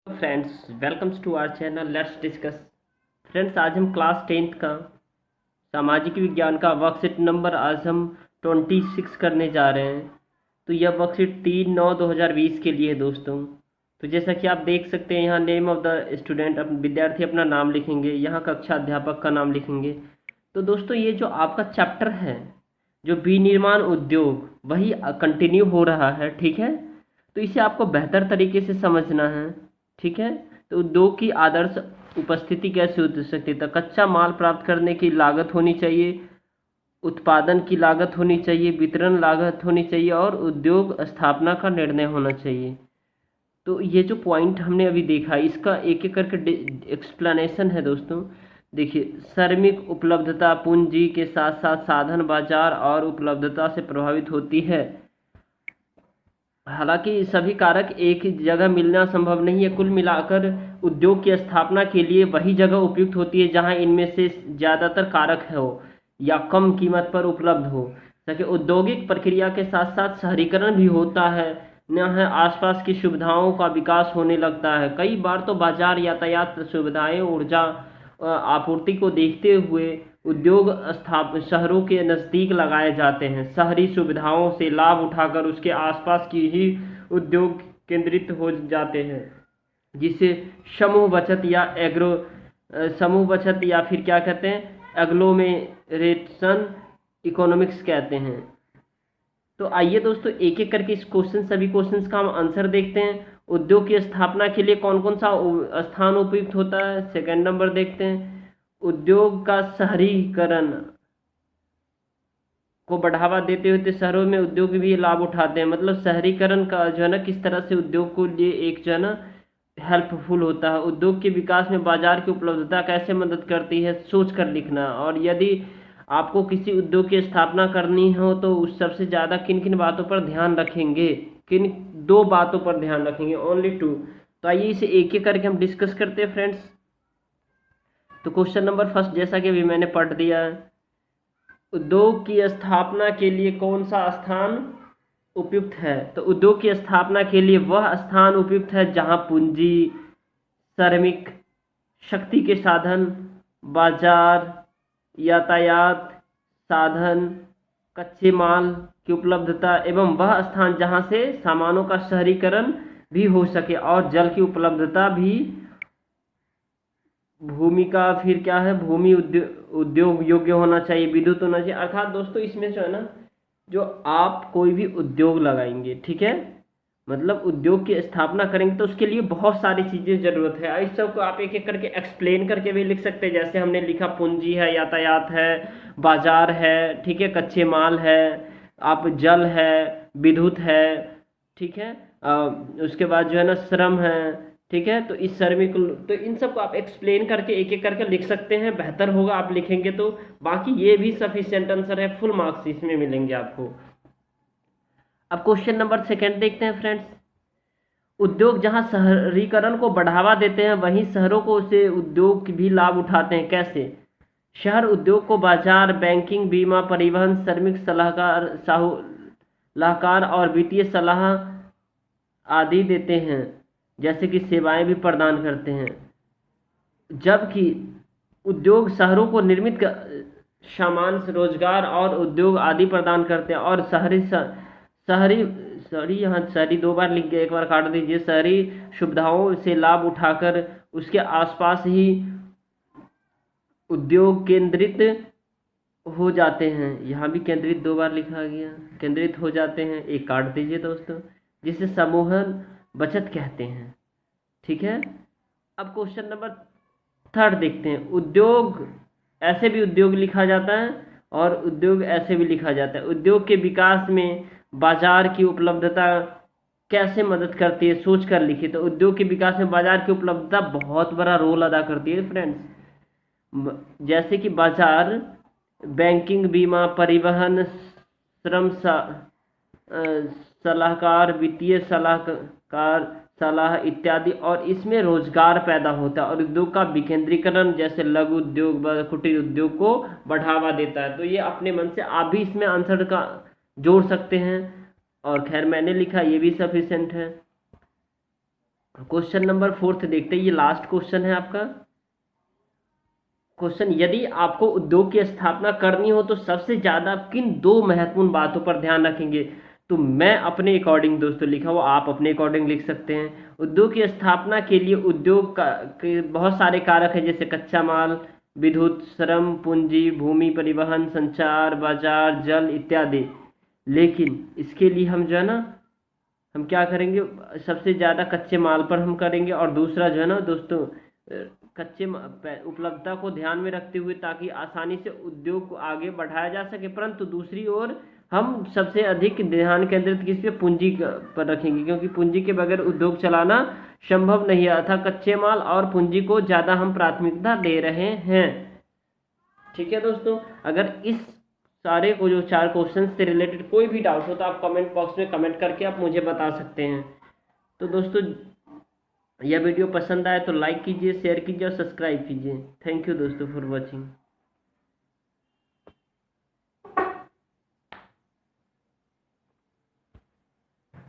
Friends, welcomes to our channel let's discuss. Friends, आज हम class 10th का सामाजिक विज्ञान का वर्कशीट नंबर आज हम 26 करने जा रहे हैं। तो यह वर्कशीट 3/9/2020 के लिए है दोस्तों। तो जैसा कि आप देख सकते हैं, यहाँ नेम ऑफ द स्टूडेंट, विद्यार्थी अपना नाम लिखेंगे, यहाँ कक्षा अध्यापक का नाम लिखेंगे। तो दोस्तों, ये जो आपका चैप्टर है, जो विनिर्माण उद्योग, वही कंटिन्यू हो रहा है। ठीक है, तो इसे आपको बेहतर तरीके से समझना है। ठीक है, तो उद्योग की आदर्श उपस्थिति कैसे हो सकती है? तो कच्चा माल प्राप्त करने की लागत होनी चाहिए, उत्पादन की लागत होनी चाहिए, वितरण लागत होनी चाहिए और उद्योग स्थापना का निर्णय होना चाहिए। तो ये जो पॉइंट हमने अभी देखा, इसका एक एक करके एक्सप्लेनेशन है दोस्तों। देखिए, श्रमिक उपलब्धता पूंजी के साथ साथ साधन, बाजार और उपलब्धता से प्रभावित होती है। हालांकि सभी कारक एक ही जगह मिलना संभव नहीं है। कुल मिलाकर उद्योग की स्थापना के लिए वही जगह उपयुक्त होती है जहां इनमें से ज़्यादातर कारक हो या कम कीमत पर उपलब्ध हो सके। औद्योगिक प्रक्रिया के साथ साथ शहरीकरण भी होता है, न है आसपास की सुविधाओं का विकास होने लगता है। कई बार तो बाजार, यातायात सुविधाएं, ऊर्जा आपूर्ति को देखते हुए उद्योग शहरों के नज़दीक लगाए जाते हैं। शहरी सुविधाओं से लाभ उठाकर उसके आसपास की ही उद्योग केंद्रित हो जाते हैं, जिसे समूह बचत या समूह बचत या फिर क्या कहते हैं, एग्लोमेरेशन इकोनॉमिक्स कहते हैं। तो आइए दोस्तों, एक एक करके इस क्वेश्चन, सभी क्वेश्चंस का हम आंसर देखते हैं। उद्योग की स्थापना के लिए कौन कौन सा स्थान उपयुक्त होता है? सेकंड नंबर देखते हैं, उद्योग का शहरीकरण को बढ़ावा देते हुए शहरों में उद्योग भी लाभ उठाते हैं। मतलब शहरीकरण का जो है ना, किस तरह से उद्योग को लिए एक जो है ना हेल्पफुल होता है। उद्योग के विकास में बाजार की उपलब्धता कैसे मदद करती है, सोच कर लिखना। और यदि आपको किसी उद्योग की स्थापना करनी हो तो उस सबसे ज़्यादा किन किन बातों पर ध्यान रखेंगे? किन दो बातों पर ध्यान रखेंगे, ओनली टू। तो आइए इसे एक एक करके हम डिस्कस करते हैं फ्रेंड्स। तो क्वेश्चन नंबर फर्स्ट, जैसा कि अभी मैंने पढ़ दिया है, उद्योग की स्थापना के लिए कौन सा स्थान उपयुक्त है? तो उद्योग की स्थापना के लिए वह स्थान उपयुक्त है जहां पूंजी, श्रमिक शक्ति के साधन, बाजार, यातायात साधन, कच्चे माल की उपलब्धता एवं वह स्थान जहां से सामानों का शहरीकरण भी हो सके और जल की उपलब्धता भी, भूमि का फिर क्या है, भूमि उद्योग योग्य होना चाहिए, विद्युत होना चाहिए। अर्थात दोस्तों, इसमें जो है ना, जो आप कोई भी उद्योग लगाएंगे, ठीक है, मतलब उद्योग की स्थापना करेंगे तो उसके लिए बहुत सारी चीज़ें ज़रूरत है। इस सब को आप एक एक करके एक्सप्लेन करके भी लिख सकते हैं। जैसे हमने लिखा, पूंजी है, यातायात है, बाजार है, ठीक है, कच्चे माल है, आप जल है, विद्युत है, ठीक है, उसके बाद जो है ना श्रम है, ठीक है। तो इस श्रमिक, तो इन सब को आप एक्सप्लेन करके एक एक करके लिख सकते हैं, बेहतर होगा आप लिखेंगे तो। बाकी ये भी सफिशिएंट आंसर है, फुल मार्क्स इसमें मिलेंगे आपको। अब क्वेश्चन नंबर सेकंड देखते हैं फ्रेंड्स। उद्योग जहां शहरीकरण को बढ़ावा देते हैं वहीं शहरों को से उद्योग भी लाभ उठाते हैं। कैसे? शहर उद्योग को बाजार, बैंकिंग, बीमा, परिवहन, श्रमिक सलाहकार और वित्तीय सलाह आदि देते हैं, जैसे कि सेवाएं भी प्रदान करते हैं। जबकि उद्योग शहरों को निर्मित सामान, रोजगार और उद्योग आदि प्रदान करते हैं। और शहरी शहरी सॉरी, यहाँ शहरी दो बार लिख गया, एक बार काट दीजिए। शहरी सुविधाओं से लाभ उठाकर उसके आसपास ही उद्योग केंद्रित हो जाते हैं। यहाँ भी केंद्रित दो बार लिखा गया, केंद्रित हो जाते हैं, एक काट दीजिए दोस्तों, जिसे समूहन बचत कहते हैं। ठीक है। अब क्वेश्चन नंबर थर्ड देखते हैं। उद्योग, ऐसे भी उद्योग लिखा जाता है और उद्योग ऐसे भी लिखा जाता है। उद्योग के विकास में बाजार की उपलब्धता कैसे मदद करती है, सोच कर लिखिए। तो उद्योग के विकास में बाजार की उपलब्धता बहुत बड़ा रोल अदा करती है फ्रेंड्स। जैसे कि बाजार, बैंकिंग, बीमा, परिवहन, श्रम सलाहकार, वित्तीय सलाहकार, सलाह इत्यादि, और इसमें रोजगार पैदा होता है। और उद्योग का विकेंद्रीकरण जैसे लघु उद्योग व कुटीर उद्योग को बढ़ावा देता है। तो ये अपने मन से आप भी इसमें आंसर का जोड़ सकते हैं। और खैर मैंने लिखा, ये भी सफिशिएंट है। क्वेश्चन नंबर 4 देखते हैं, ये लास्ट क्वेश्चन है आपका। क्वेश्चन, यदि आपको उद्योग की स्थापना करनी हो तो सबसे ज्यादा किन दो महत्वपूर्ण बातों पर ध्यान रखेंगे? तो मैं अपने अकॉर्डिंग दोस्तों लिखा हुआ, आप अपने अकॉर्डिंग लिख सकते हैं। उद्योग की स्थापना के लिए उद्योग का के बहुत सारे कारक हैं, जैसे कच्चा माल, विद्युत, श्रम, पूंजी, भूमि, परिवहन, संचार, बाजार, जल इत्यादि। लेकिन इसके लिए हम जो है ना, हम क्या करेंगे, सबसे ज़्यादा कच्चे माल पर हम करेंगे, और दूसरा जो है ना दोस्तों, उपलब्धता को ध्यान में रखते हुए, ताकि आसानी से उद्योग को आगे बढ़ाया जा सके। परंतु दूसरी ओर हम सबसे अधिक ध्यान केंद्रित किस पे, पूंजी पर रखेंगे, क्योंकि पूंजी के बगैर उद्योग चलाना संभव नहीं है। अतः कच्चे माल और पूंजी को ज़्यादा हम प्राथमिकता दे रहे हैं। ठीक है दोस्तों, अगर इस सारे को जो 4 क्वेश्चन से रिलेटेड कोई भी डाउट हो तो आप कमेंट बॉक्स में कमेंट करके आप मुझे बता सकते हैं। तो दोस्तों, यह वीडियो पसंद आए तो लाइक कीजिए, शेयर कीजिए और सब्सक्राइब कीजिए। थैंक यू दोस्तों फॉर वॉचिंग।